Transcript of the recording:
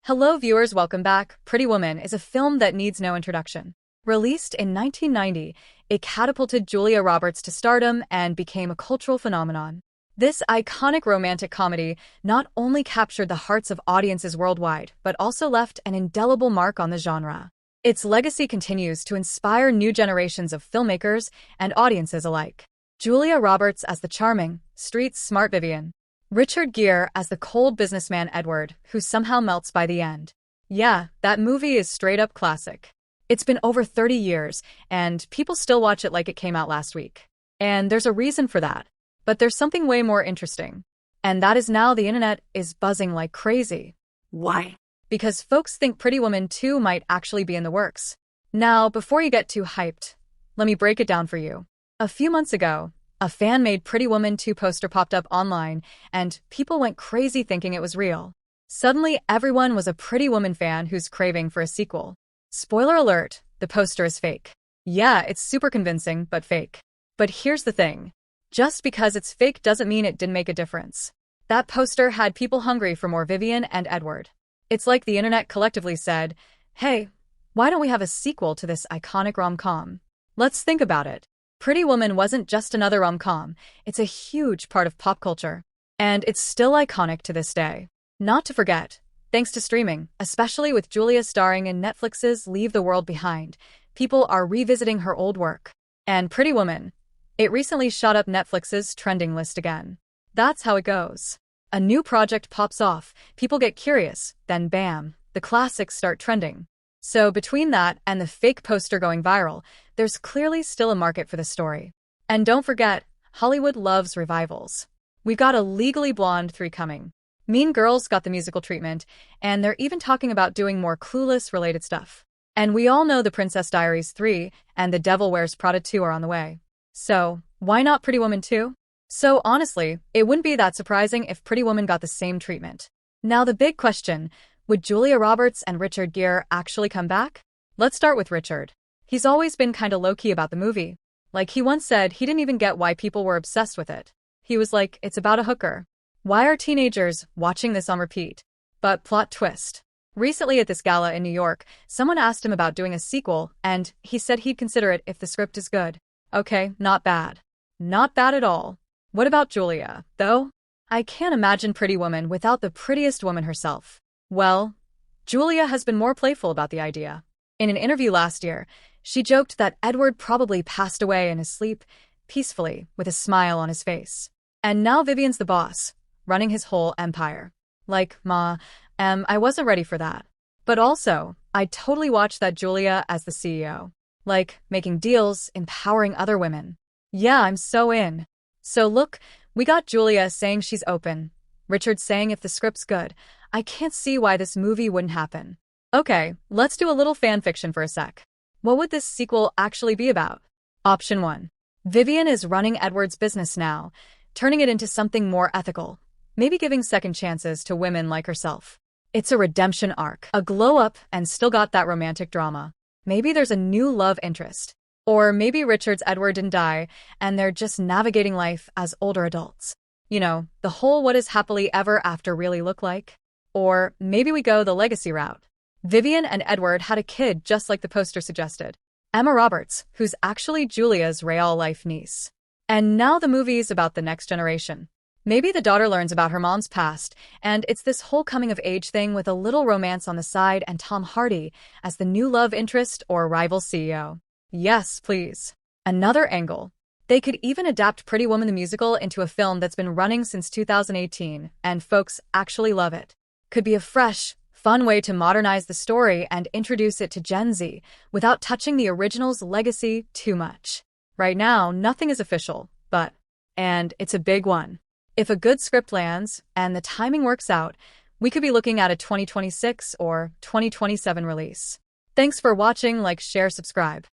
Hello viewers, welcome back. Pretty Woman is a film that needs no introduction. Released in 1990, it catapulted Julia Roberts to stardom and became a cultural phenomenon. This iconic romantic comedy not only captured the hearts of audiences worldwide, but also left an indelible mark on the genre. Its legacy continues to inspire new generations of filmmakers and audiences alike. Julia Roberts as the charming, street-smart Vivian. Richard Gere as the cold businessman Edward, who somehow melts by the end. Yeah, that movie is straight-up classic. It's been over 30 years, and people still watch it like it came out last week. And there's a reason for that. But there's something way more interesting. And that is now the internet is buzzing like crazy. Why? Because folks think Pretty Woman 2 might actually be in the works. Now, before you get too hyped, let me break it down for you. A few months ago, a fan-made Pretty Woman 2 poster popped up online, and people went crazy thinking it was real. Suddenly, everyone was a Pretty Woman fan who's craving for a sequel. Spoiler alert, the poster is fake. Yeah, it's super convincing, but fake. But here's the thing. Just because it's fake doesn't mean it didn't make a difference. That poster had people hungry for more Vivian and Edward. It's like the internet collectively said, hey, why don't we have a sequel to this iconic rom-com? Let's think about it. Pretty Woman wasn't just another rom-com, it's a huge part of pop culture. And it's still iconic to this day. Not to forget, thanks to streaming, especially with Julia starring in Netflix's Leave the World Behind, people are revisiting her old work. And Pretty Woman, it recently shot up Netflix's trending list again. That's how it goes. A new project pops off, people get curious, then bam, the classics start trending. So between that and the fake poster going viral, there's clearly still a market for the story. And don't forget, Hollywood loves revivals. We got a Legally Blonde 3 coming. Mean Girls got the musical treatment, and they're even talking about doing more Clueless-related stuff. And we all know The Princess Diaries 3 and The Devil Wears Prada 2 are on the way. So, why not Pretty Woman 2? So honestly, it wouldn't be that surprising if Pretty Woman got the same treatment. Now the big question, would Julia Roberts and Richard Gere actually come back? Let's start with Richard. He's always been kinda low-key about the movie. Like he once said he didn't even get why people were obsessed with it. He was like, it's about a hooker. Why are teenagers watching this on repeat? But plot twist. Recently at this gala in New York, someone asked him about doing a sequel, and he said he'd consider it if the script is good. Okay, not bad. Not bad at all. What about Julia, though? I can't imagine Pretty Woman without the prettiest woman herself. Well, Julia has been more playful about the idea. In an interview last year, she joked that Edward probably passed away in his sleep, peacefully, with a smile on his face. And now Vivian's the boss, running his whole empire. Like, I wasn't ready for that. But also, I'd totally watch that Julia as the CEO. Like, making deals, empowering other women. Yeah, I'm so in. So look, we got Julia saying she's open. Richard saying if the script's good. I can't see why this movie wouldn't happen. Okay, let's do a little fan fiction for a sec. What would this sequel actually be about? Option 1. Vivian is running Edward's business now, turning it into something more ethical. Maybe giving second chances to women like herself. It's a redemption arc, a glow-up, and still got that romantic drama. Maybe there's a new love interest. Or maybe Richard's Edward didn't die, and they're just navigating life as older adults. You know, the whole what is happily ever after really look like? Or maybe we go the legacy route. Vivian and Edward had a kid just like the poster suggested. Emma Roberts, who's actually Julia's real-life niece. And now the movie's about the next generation. Maybe the daughter learns about her mom's past, and it's this whole coming-of-age thing with a little romance on the side and Tom Hardy as the new love interest or rival CEO. Yes, please. Another angle. They could even adapt Pretty Woman the musical into a film that's been running since 2018, and folks actually love it. Could be a fresh, fun way to modernize the story and introduce it to Gen Z without touching the original's legacy too much. Right now, nothing is official, and it's a big one. If a good script lands and the timing works out, we could be looking at a 2026 or 2027 release. Thanks for watching, like, share, subscribe.